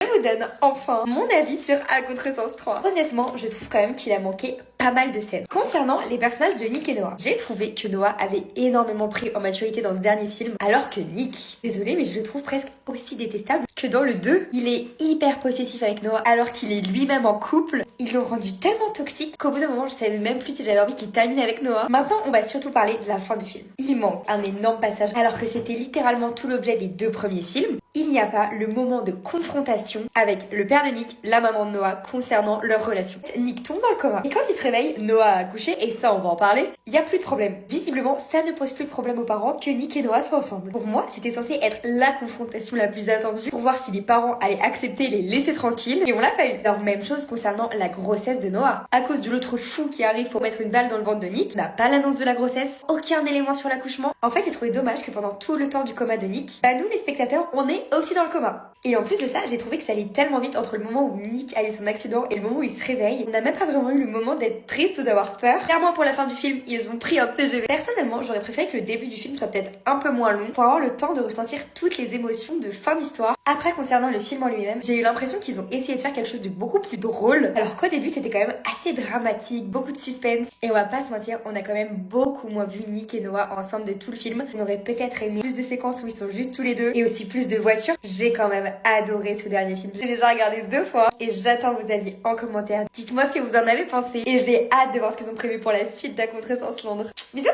Je vous donne enfin mon avis sur À Contresens 3. Honnêtement, je trouve quand même qu'il a manqué pas mal de scènes. Concernant les personnages de Nick et Noah, j'ai trouvé que Noah avait énormément pris en maturité dans ce dernier film, alors que Nick, désolé mais je le trouve presque aussi détestable que dans le 2. Il est hyper possessif avec Noah alors qu'il est lui-même en couple. Ils l'ont rendu tellement toxique qu'au bout d'un moment je savais même plus si j'avais envie qu'il termine avec Noah. Maintenant on va surtout parler de la fin du film. Il manque un énorme passage alors que c'était littéralement tout l'objet des 2 premiers films. Il n'y a pas le moment de confrontation avec le père de Nick, la maman de Noah, concernant leur relation. Nick tombe dans le coma. Et quand il se réveille, Noah a accouché, et ça on va en parler, il n'y a plus de problème. Visiblement, ça ne pose plus de problème aux parents que Nick et Noah soient ensemble. Pour moi, c'était censé être la confrontation la plus attendue pour voir si les parents allaient accepter et les laisser tranquilles, et on l'a pas eu. Alors même chose concernant la grossesse de Noah. À cause de l'autre fou qui arrive pour mettre une balle dans le ventre de Nick, on n'a pas l'annonce de la grossesse, aucun élément sur l'accouchement. En fait, j'ai trouvé dommage que pendant tout le temps du coma de Nick, nous les spectateurs, on est aussi dans le coma. Et en plus de ça, j'ai trouvé que ça allait tellement vite entre le moment où Nick a eu son accident et le moment où il se réveille. On n'a même pas vraiment eu le moment d'être triste ou d'avoir peur. Clairement, pour la fin du film, ils ont pris un TGV. Personnellement, j'aurais préféré que le début du film soit peut-être un peu moins long pour avoir le temps de ressentir toutes les émotions de fin d'histoire. Après, concernant le film en lui-même, j'ai eu l'impression qu'ils ont essayé de faire quelque chose de beaucoup plus drôle, alors qu'au début, c'était quand même assez dramatique, beaucoup de suspense. Et on va pas se mentir, on a quand même beaucoup moins vu Nick et Noah ensemble de tout le film. On aurait peut-être aimé plus de séquences où ils sont juste tous les deux et aussi plus de voitures. J'ai quand même adoré ce dernier film. J'ai déjà regardé 2 fois et j'attends vos avis en commentaire. Dites-moi ce que vous en avez pensé et j'ai hâte de voir ce qu'ils ont prévu pour la suite d'À Contresens Londres. Bisous!